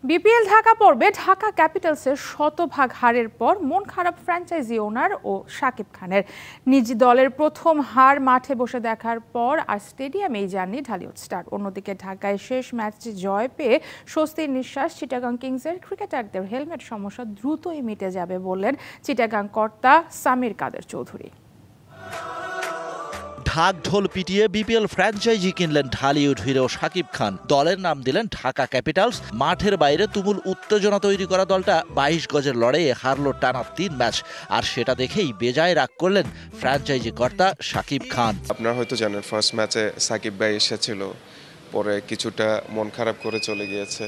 BPL Dhaka পর্বে ঢাকা ক্যাপিটালসের শতভাগ হারের পর মন খারাপ ফ্র্যাঞ্চাইজি ওনার ও শাকিব খানের। নিজ দলের প্রথম হার মাঠে বসে দেখার পর আর স্টেডিয়ামেই যাননি ঢালিউড স্টার। অন্যদিকে ঢাকায় শেষ ম্যাচে জয় পেয়ে স্বস্তির নিঃশ্বাস চিটাগাং কিংসের। ক্রিকেটারদের হেলমেট সমস্যা দ্রুতই মিটে যাবে বললেন চিটাগাং কর্তা সামির কাদের চৌধুরী। ঢাক ঢোল পিটিয়ে বিপিএল ফ্র্যাঞ্চাইজি কিনলেন ঢালিউড হিরো শাকিব খান। দলের নাম দিলেন ঢাকা ক্যাপিটালস। মাঠের বাইরে তুমুল উত্তেজনা তৈরি করা দলটা 22 গজের লড়াইয়ে হারলো টানা 3 ম্যাচ। আর সেটা দেখেই বেজায় রাগ করলেন ফ্র্যাঞ্চাইজি কর্তা শাকিব খান। আপনারা হয়তো জানেন ফার্স্ট ম্যাচে সাকিব ভাই এসেছিল, পরে কিছুটা মন খারাপ করে চলে গিয়েছে।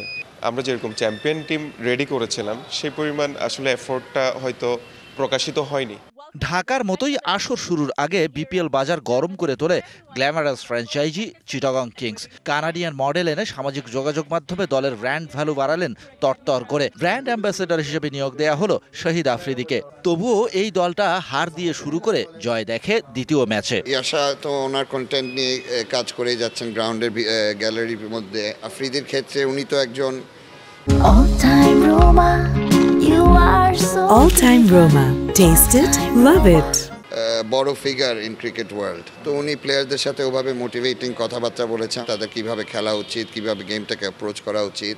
আমরা যেরকম চ্যাম্পিয়ন টিম রেডি করেছিলাম সেই পরিমাণ আসলে এফোর্টটা হয়তো প্রকাশিত হয়নি। ঢাকার মতোই আসর শুরুর আগে বিপিএল বাজার গরম করে তোলে glamorous franchise Chittagong Kings. Canadian model এনে সামাজিক যোগাযোগ মাধ্যমে দলের ব্র্যান্ড ভ্যালু বাড়ালেন তরতর করে। ব্র্যান্ড অ্যাম্বাসেডর হিসেবে নিয়োগ দেয়া হলো শহীদ আফ্রিদিকে। তবুও এই দলটা হার দিয়ে শুরু করে জয় দেখে দ্বিতীয় ম্যাচে। ইয়াশা তো ওনার কন্টেন্ট নিয়ে কাজ করে যাচ্ছেন গ্রাউন্ডের গ্যালারির মধ্যে। আফ্রিদির ক্ষেত্রে উনি তো একজন All time Roma. Taste it, love it. বড় ফিগার ইন ক্রিকেট ওয়ার্ল্ড। তো উনি প্লেয়ারদের সাথে ওভাবে মোটিভেটিং কথাবার্তা বলেছেন, তাদের কিভাবে খেলা উচিত, কিভাবে গেমটাকে অ্যাপ্রোচ করা উচিত।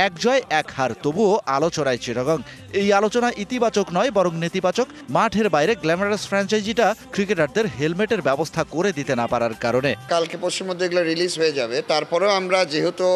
এক জয় এক হার, তবুও আলোচনায় চিটাগং। এই আলোচনা ইতিবাচক নয় বরং নেতিবাচক। মাঠের বাইরে গ্ল্যামারাস ফ্র্যাঞ্চাইজিটা ক্রিকেটারদের হেলমেটের ব্যবস্থা করে দিতে না পারার কারণে। কালকে পরশুর মধ্যে এগুলো রিলিজ হয়ে যাবে। তারপরেও আমরা যেহেতু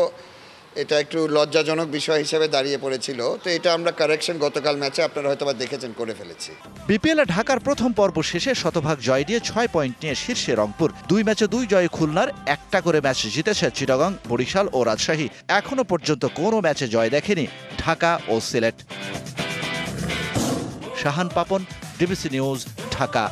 এটা একটু লজ্জাজনক বিষয় হিসেবে দাঁড়িয়ে পড়েছিল, তো এটা আমরা কারেকশন গতকাল ম্যাচে আপনারা হয়তো দেখেছেন করে ফেলেছি। বিপিএল ঢাকার প্রথম পর্ব শেষে শতভাগ জয় দিয়ে 6 পয়েন্ট নিয়ে শীর্ষে রংপুর। 2 ম্যাচে 2 জয়ে খুলনার, একটা করে ম্যাচ জিতেছে চিটাগং, বরিশাল ও রাজশাহী। এখনো পর্যন্ত কোনো ম্যাচে জয় দেখেনি ঢাকা ও সিলেট। Shahan Papon, DBC news, Dhaka.